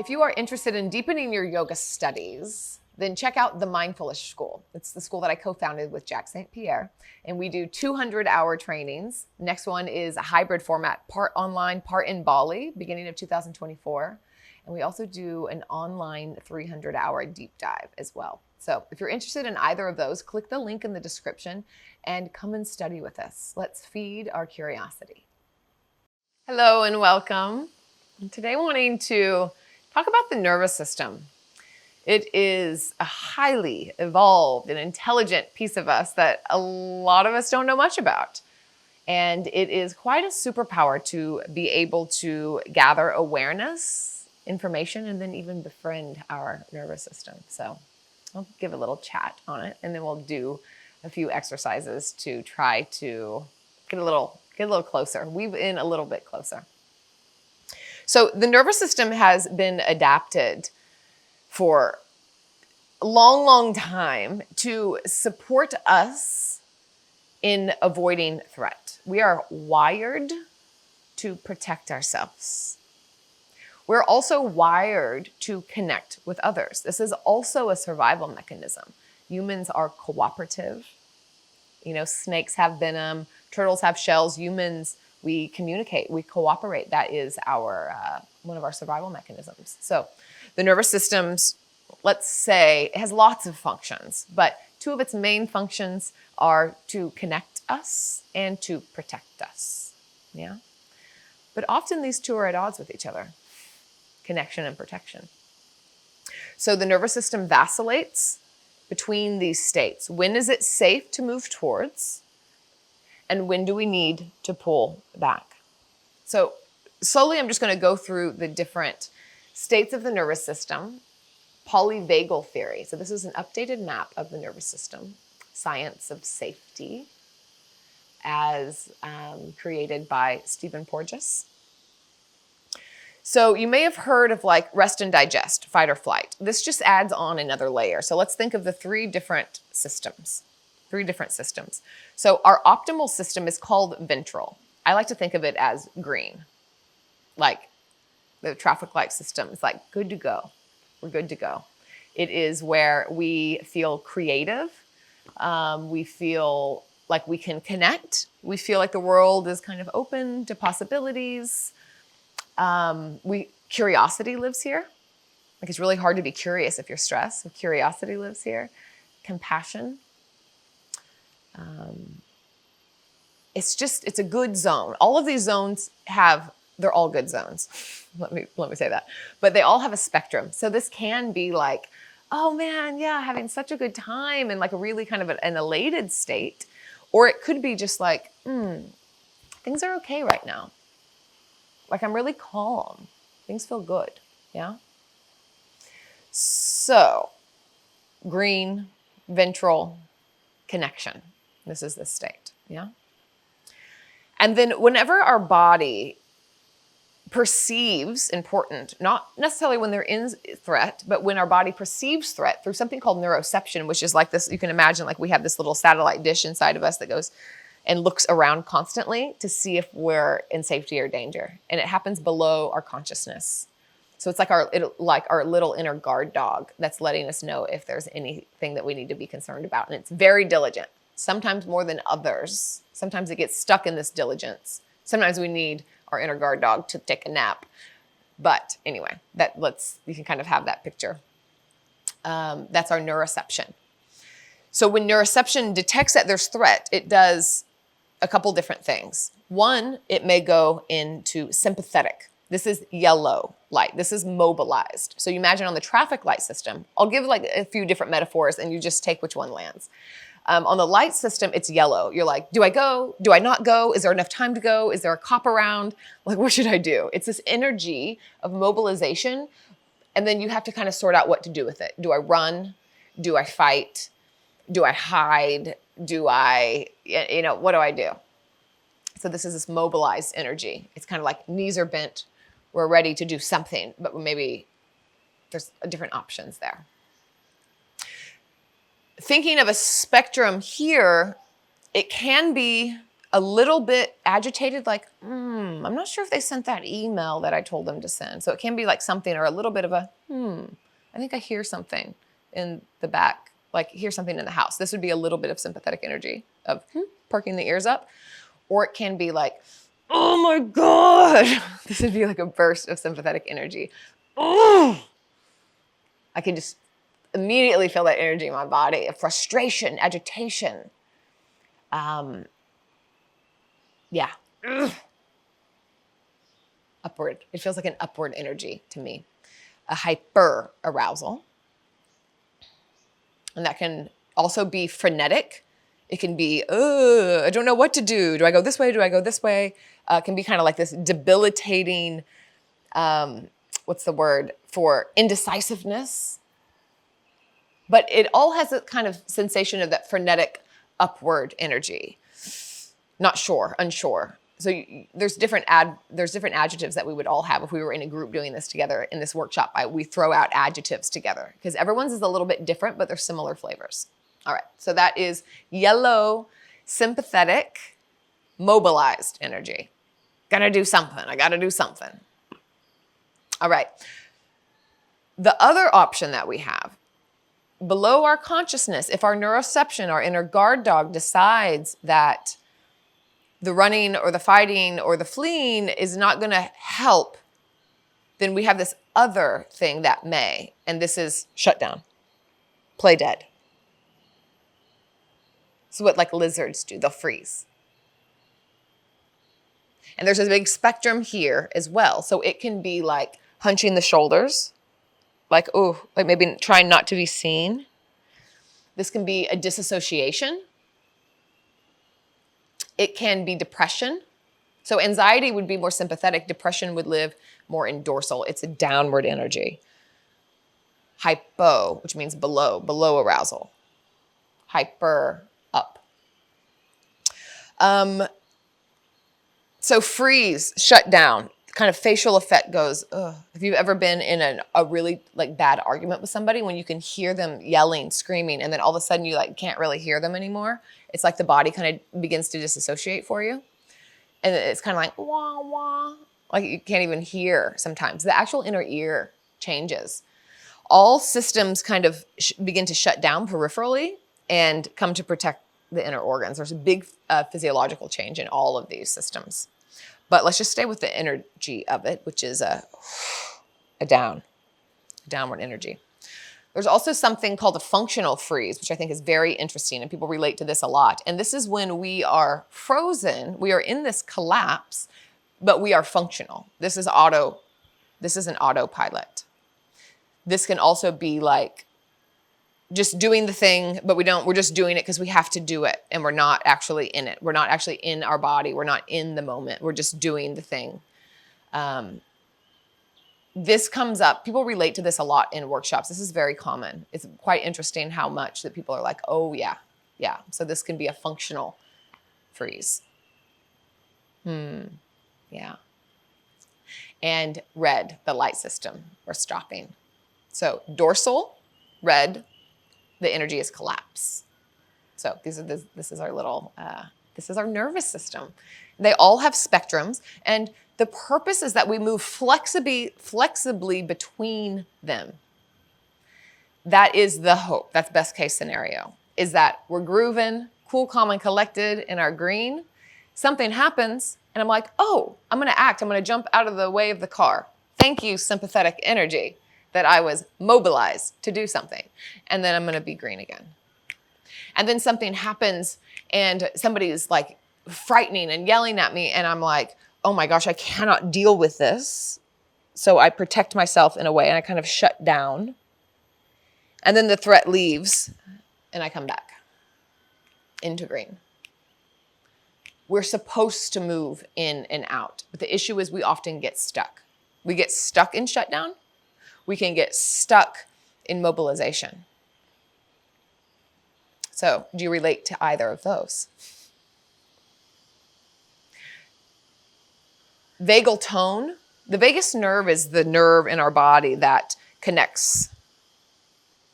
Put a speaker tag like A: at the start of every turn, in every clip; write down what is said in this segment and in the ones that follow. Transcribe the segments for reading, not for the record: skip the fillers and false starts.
A: If you are interested in deepening your yoga studies, then check out the Mindfulish School. It's the school that I co-founded with Jack St. Pierre, and we do 200-hour trainings. Next one is a hybrid format, part online, part in Bali, beginning of 2024. And we also do an online 300-hour deep dive as well. So if you're interested in either of those, click the link in the description and come and study with us. Let's feed our curiosity. Hello and welcome. Today wanting to talk about the nervous system. It is a highly evolved and intelligent piece of us that a lot of us don't know much about. And it is quite a superpower to be able to gather awareness, information, and then even befriend our nervous system. So I'll give a little chat on it, and then we'll do a few exercises to try to get a little closer, weave in a little bit closer. So the nervous system has been adapted for a long, long time to support us in avoiding threat. We are wired to protect ourselves. We're also wired to connect with others. This is also a survival mechanism. Humans are cooperative. You know, snakes have venom, turtles have shells. Humans, we communicate, we cooperate. That is our one of our survival mechanisms. So the nervous system's, let's say, it has lots of functions, but two of its main functions are to connect us and to protect us. Yeah. But often these two are at odds with each other, connection and protection. So the nervous system vacillates between these states. When is it safe to move towards? And when do we need to pull back? So slowly, I'm just going to go through the different states of the nervous system. PolyVagal Theory. So this is an updated map of the nervous system. Science of Safety, as created by Stephen Porges. So you may have heard of like rest and digest, fight or flight. This just adds on another layer. So let's think of the three different systems. So our optimal system is called ventral. I like to think of it as green, like the traffic light system. It's like good to go. We're good to go. It is where we feel creative. We feel like we can connect. We feel like the world is kind of open to possibilities. Curiosity lives here. Like it's really hard to be curious if you're stressed. So curiosity lives here. Compassion. It's a good zone. All of these zones they're all good zones. Let me say that. But they all have a spectrum. So this can be like, oh man, yeah, having such a good time and like a really kind of an elated state. Or it could be just like, things are okay right now. Like I'm really calm. Things feel good. Yeah. So green, ventral, connection. This is the state. Yeah. And then whenever our body perceives important, not necessarily when they're in threat, but when our body perceives threat through something called neuroception, which is like this, you can imagine like we have this little satellite dish inside of us that goes and looks around constantly to see if we're in safety or danger. And it happens below our consciousness. So it's like our little inner guard dog that's letting us know if there's anything that we need to be concerned about. And it's very diligent, sometimes more than others. Sometimes it gets stuck in this diligence. Sometimes we need our inner guard dog to take a nap. But anyway, you can kind of have that picture. That's our neuroception. So when neuroception detects that there's threat, it does a couple different things. One, it may go into sympathetic. This is yellow light. This is mobilized. So you imagine on the traffic light system, I'll give like a few different metaphors and you just take which one lands. On the light system, it's yellow. You're like, do I go? Do I not go? Is there enough time to go? Is there a cop around? Like, what should I do? It's this energy of mobilization. And then you have to kind of sort out what to do with it. Do I run? Do I fight? Do I hide? What do I do? So this is this mobilized energy. It's kind of like knees are bent. We're ready to do something, but maybe there's different options there. Thinking of a spectrum here, it can be a little bit agitated, like, I'm not sure if they sent that email that I told them to send. So it can be like something, or a little bit of a, I think I hear something in the back, like hear something in the house. This would be a little bit of sympathetic energy of perking the ears up. Or it can be like, oh my God. This would be like a burst of sympathetic energy. Oh, I can just immediately feel that energy in my body of frustration, agitation. Yeah. Upward. It feels like an upward energy to me. A hyper arousal. And that can also be frenetic. It can be, I don't know what to do. Do I go this way? Do I go this way? It can be kind of like this debilitating, what's the word for indecisiveness? But it all has a kind of sensation of that frenetic upward energy. Not sure, unsure. So there's different adjectives that we would all have if we were in a group doing this together in this workshop. We throw out adjectives together because everyone's is a little bit different, but they're similar flavors. All right, so that is yellow, sympathetic, mobilized energy. Gotta do something. I gotta do something. All right. The other option that we have, below our consciousness, if our neuroception, our inner guard dog, decides that the running or the fighting or the fleeing is not going to help, then we have this other thing that may, and this is shut down, play dead. This is what like lizards do, they'll freeze. And there's a big spectrum here as well. So it can be like hunching the shoulders, like, oh, like maybe trying not to be seen. This can be a disassociation. It can be depression. So anxiety would be more sympathetic. Depression would live more in dorsal. It's a downward energy. Hypo, which means below arousal. Hyper, up. So freeze, shut down. Kind of facial effect goes, ugh. If you've ever been in a really like bad argument with somebody, when you can hear them yelling, screaming, and then all of a sudden you like can't really hear them anymore. It's like the body kind of begins to disassociate for you. And it's kind of like, wah, wah. Like you can't even hear sometimes. The actual inner ear changes. All systems kind of begin to shut down peripherally and come to protect the inner organs. There's a big physiological change in all of these systems. But let's just stay with the energy of it, which is a downward energy. There's also something called a functional freeze, which I think is very interesting, and people relate to this a lot. And this is when we are frozen, we are in this collapse, but we are functional. This is an autopilot. This can also be like just doing the thing, but we're just doing it because we have to do it, and we're not actually in it. We're not actually in our body. We're not in the moment. We're just doing the thing. This comes up, people relate to this a lot in workshops. This is very common. It's quite interesting how much that people are like, oh yeah. So this can be a functional freeze. Yeah. And red, the light system, or stopping. So dorsal, red, the energy is collapse. So this is our little, this is our nervous system. They all have spectrums, and the purpose is that we move flexibly between them. That is the hope. That's best case scenario, is that we're grooving, cool, calm, and collected in our green. Something happens, and I'm like, oh, I'm going to act. I'm going to jump out of the way of the car. Thank you, sympathetic energy, that I was mobilized to do something. And then I'm going to be green again. And then something happens, and somebody is like frightening and yelling at me, and I'm like, oh my gosh, I cannot deal with this. So I protect myself in a way, and I kind of shut down. And then the threat leaves, and I come back into green. We're supposed to move in and out, but the issue is we often get stuck. We get stuck in shutdown. We can get stuck in mobilization. So, do you relate to either of those? Vagal tone. The vagus nerve is the nerve in our body that connects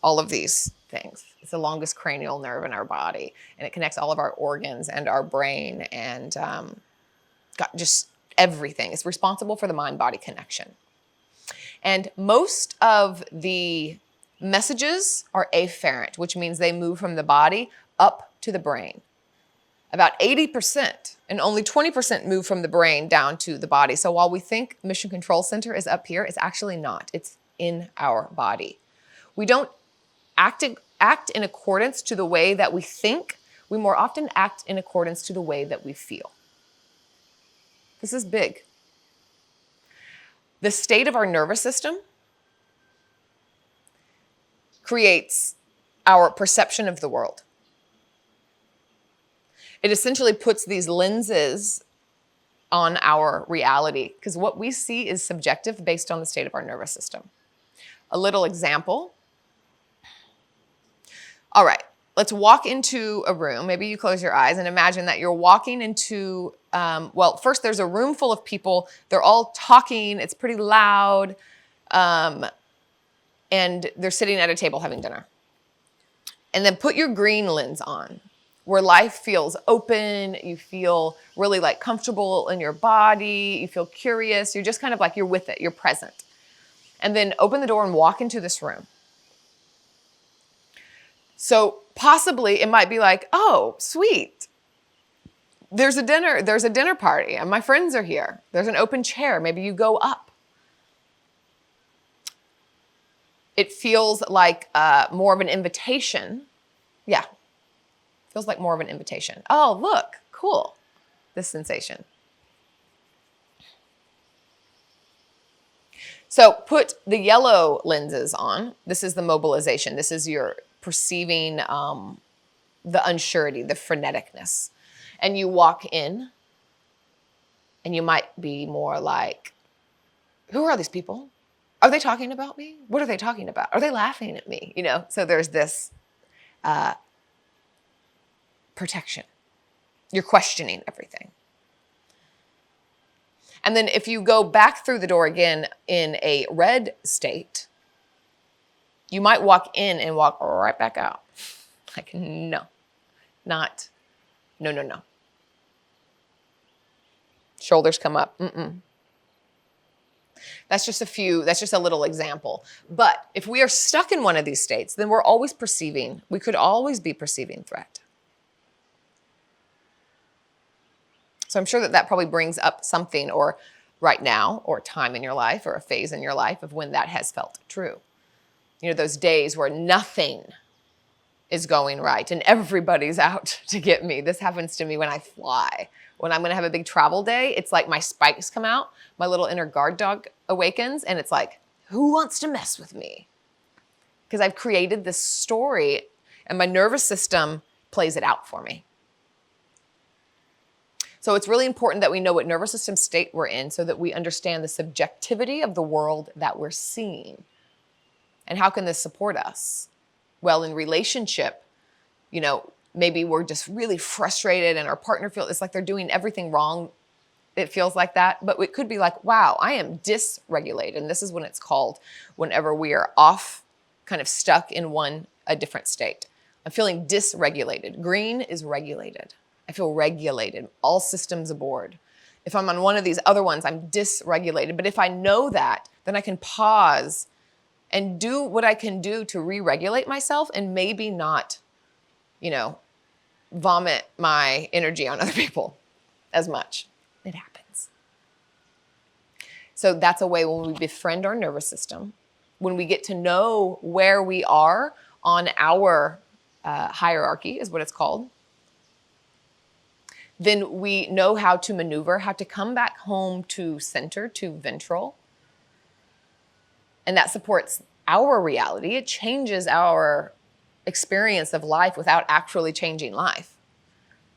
A: all of these things. It's the longest cranial nerve in our body, and it connects all of our organs and our brain and got just everything. It's responsible for the mind-body connection. And most of the messages are afferent, which means they move from the body up to the brain. About 80% and only 20% move from the brain down to the body. So while we think Mission Control Center is up here, it's actually not. It's in our body. We don't act in accordance to the way that we think. We more often act in accordance to the way that we feel. This is big. The state of our nervous system creates our perception of the world. It essentially puts these lenses on our reality because what we see is subjective based on the state of our nervous system. A little example. All right, let's walk into a room. Maybe you close your eyes and imagine that you're walking into, well, first there's a room full of people. They're all talking. It's pretty loud. And they're sitting at a table having dinner. And then put your green lens on, where life feels open, you feel really like comfortable in your body, you feel curious, you're just kind of like you're with it, you're present. And then open the door and walk into this room. So possibly it might be like, oh, sweet. There's a dinner party and my friends are here. There's an open chair, maybe you go up. It feels like more of an invitation. Yeah. Feels like more of an invitation. Oh, look, cool, this sensation. So put the yellow lenses on. This is the mobilization. This is your perceiving the unsurety, the freneticness. And you walk in and you might be more like, who are these people? Are they talking about me? What are they talking about? Are they laughing at me? You know, so there's this protection. You're questioning everything. And then if you go back through the door again in a red state, you might walk in and walk right back out. Like, no, not, no. Shoulders come up, That's just a little example. But if we are stuck in one of these states, then we could always be perceiving threat. So I'm sure that probably brings up something or right now or time in your life or a phase in your life of when that has felt true. You know, those days where nothing is going right and everybody's out to get me. This happens to me when I fly. When I'm going to have a big travel day, it's like my spikes come out, my little inner guard dog awakens, and it's like, who wants to mess with me? Because I've created this story and my nervous system plays it out for me. So it's really important that we know what nervous system state we're in so that we understand the subjectivity of the world that we're seeing. And how can this support us? Well, in relationship, you know, maybe we're just really frustrated and our partner feels it's like they're doing everything wrong. It feels like that. But it could be like, wow, I am dysregulated. And this is when it's called whenever we are off, kind of stuck in a different state. I'm feeling dysregulated. Green is regulated. I feel regulated, all systems aboard. If I'm on one of these other ones, I'm dysregulated. But if I know that, then I can pause and do what I can do to re-regulate myself and maybe not, you know, vomit my energy on other people as much. It happens. So that's a way when we befriend our nervous system, when we get to know where we are on our hierarchy is what it's called. Then we know how to maneuver, how to come back home to center, to ventral. And that supports our reality. It changes our experience of life without actually changing life.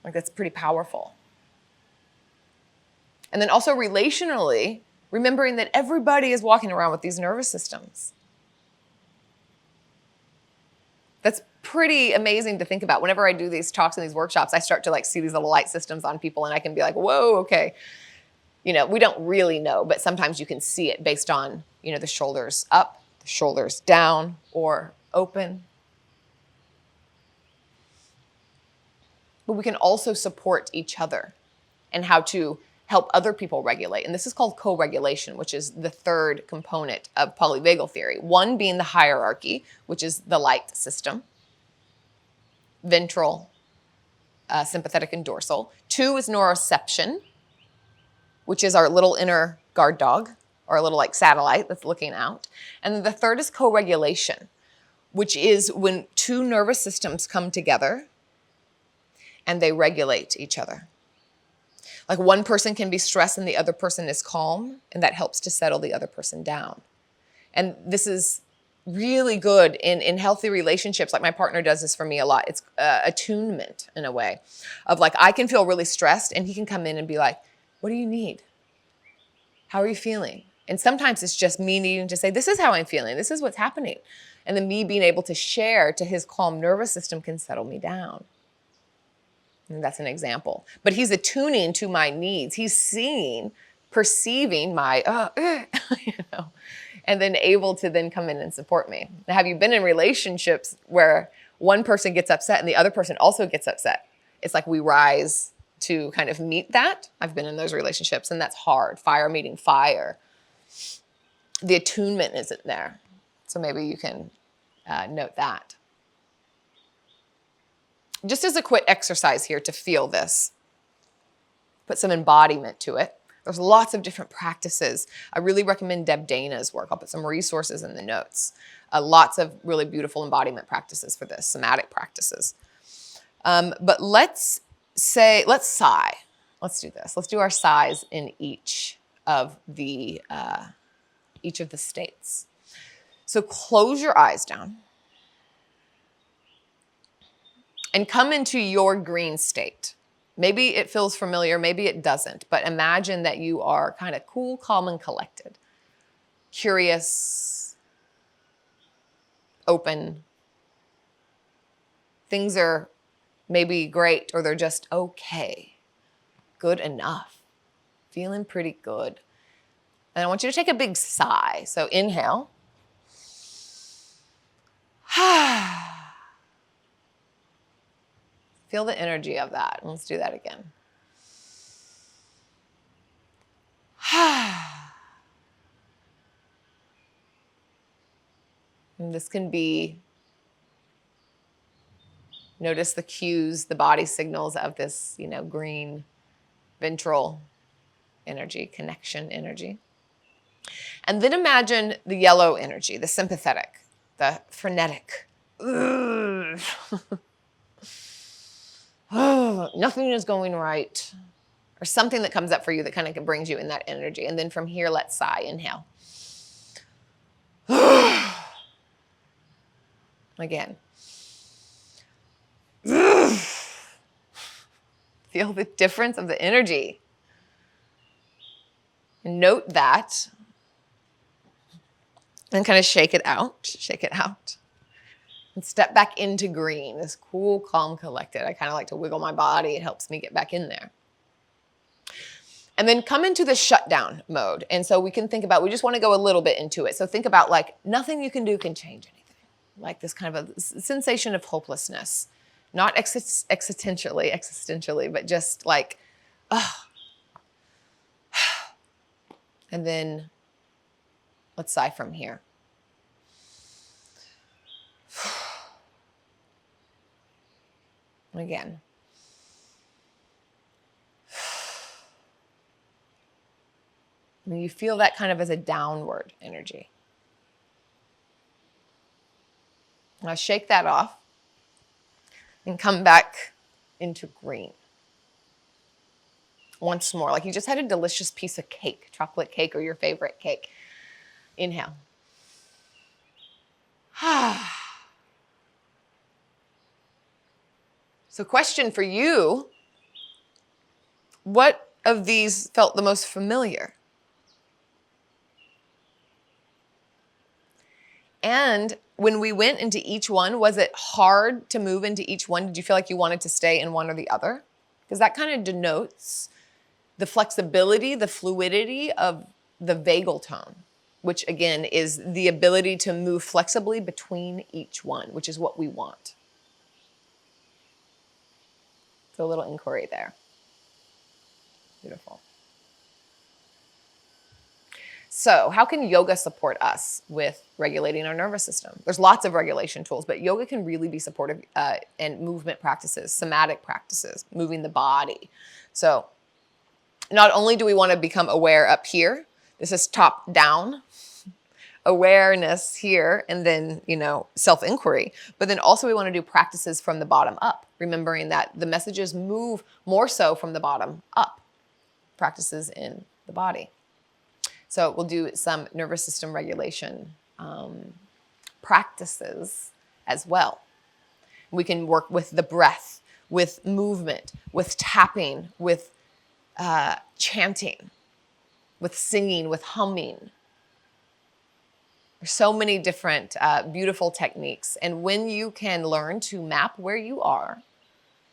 A: Like, that's pretty powerful. And then also relationally, remembering that everybody is walking around with these nervous systems. That's pretty amazing to think about. Whenever I do these talks and these workshops, I start to like see these little light systems on people and I can be like, whoa, okay. You know, we don't really know, but sometimes you can see it based on, you know, the shoulders up, the shoulders down, or open. But we can also support each other and how to help other people regulate. And this is called co-regulation, which is the third component of polyvagal theory. One being the hierarchy, which is the light system, ventral, sympathetic, and dorsal. Two is neuroception, which is our little inner guard dog, or a little like satellite that's looking out. And then the third is co-regulation, which is when two nervous systems come together and they regulate each other. Like one person can be stressed and the other person is calm, and that helps to settle the other person down. And this is really good in healthy relationships. Like my partner does this for me a lot. It's attunement in a way of like, I can feel really stressed and he can come in and be like, what do you need? How are you feeling? And sometimes it's just me needing to say, this is how I'm feeling. This is what's happening. And then me being able to share to his calm nervous system can settle me down. And that's an example. But he's attuning to my needs. He's seeing, perceiving my, and then able to then come in and support me. Now, have you been in relationships where one person gets upset and the other person also gets upset? It's like we rise to kind of meet that. I've been in those relationships, and that's hard. Fire meeting fire. The attunement isn't there. So maybe you can note that. Just as a quick exercise here to feel this, put some embodiment to it. There's lots of different practices. I really recommend Deb Dana's work. I'll put some resources in the notes. Lots of really beautiful embodiment practices for this, somatic practices. But let's sigh. Let's do this. Let's do our sighs in each of the states. So close your eyes down and come into your green state. Maybe it feels familiar, maybe it doesn't, but imagine that you are kind of cool, calm, and collected, curious, open. Things are maybe great, or they're just okay, good enough, feeling pretty good. And I want you to take a big sigh. So inhale. Feel the energy of that. Let's do that again. And this can be, notice the cues, the body signals of this, green ventral energy, connection energy. And then imagine the yellow energy, the sympathetic, the frenetic. Oh, nothing is going right, or something that comes up for you that kind of brings you in that energy. And then from here, let's sigh. Inhale. Again. Feel the difference of the energy. Note that. And kind of shake it out. Shake it out. And step back into green, this cool, calm, collected. I kind of like to wiggle my body. It helps me get back in there. And then come into the shutdown mode. And so we can think about, we just want to go a little bit into it. So think about like nothing you can do can change anything. Like this kind of a sensation of hopelessness. Not existentially, but just like, And then let's sigh from here. Again. And you feel that kind of as a downward energy. Now shake that off and come back into green. Once more, like you just had a delicious piece of cake, chocolate cake or your favorite cake. Inhale. So question for you, what of these felt the most familiar? And when we went into each one, was it hard to move into each one? Did you feel like you wanted to stay in one or the other? Because that kind of denotes the flexibility, the fluidity of the vagal tone. which again is the ability to move flexibly between each one, which is what we want. So a little inquiry there. Beautiful. So how can yoga support us with regulating our nervous system? There's lots of regulation tools, but yoga can really be supportive and movement practices, somatic practices, moving the body. So not only do we want to become aware up here, this is top down, awareness here, and then, self-inquiry. But then also we want to do practices from the bottom up, remembering that the messages move more so from the bottom up, practices in the body. So we'll do some nervous system regulation practices as well. We can work with the breath, with movement, with tapping, with chanting, with singing, with humming. There's so many different beautiful techniques. And when you can learn to map where you are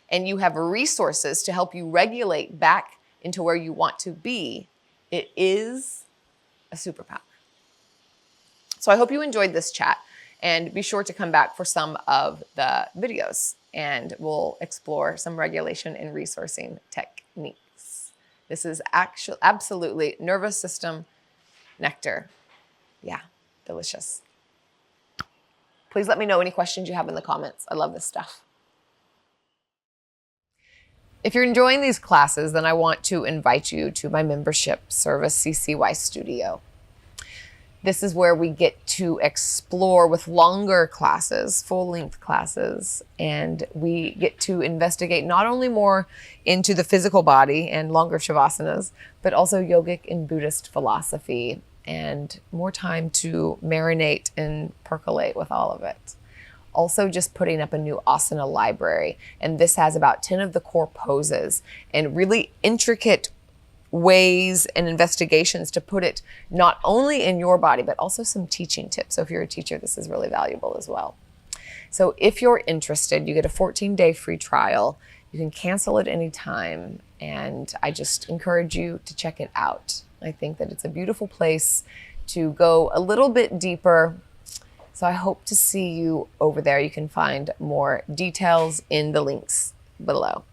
A: and you have resources to help you regulate back into where you want to be, it is a superpower. So I hope you enjoyed this chat, and be sure to come back for some of the videos and we'll explore some regulation and resourcing techniques. This is absolutely nervous system nectar. Yeah, delicious. Please let me know any questions you have in the comments. I love this stuff. If you're enjoying these classes, then I want to invite you to my membership service, CCY Studio. This is where we get to explore with longer classes, full-length classes, and we get to investigate not only more into the physical body and longer shavasanas, but also yogic and Buddhist philosophy, and more time to marinate and percolate with all of it. Also just putting up a new asana library, and this has about 10 of the core poses and really intricate ways and investigations to put it not only in your body, but also some teaching tips. So if you're a teacher, this is really valuable as well. So if you're interested, you get a 14-day free trial. You can cancel at any time, and I just encourage you to check it out. I think that it's a beautiful place to go a little bit deeper. So I hope to see you over there. You can find more details in the links below.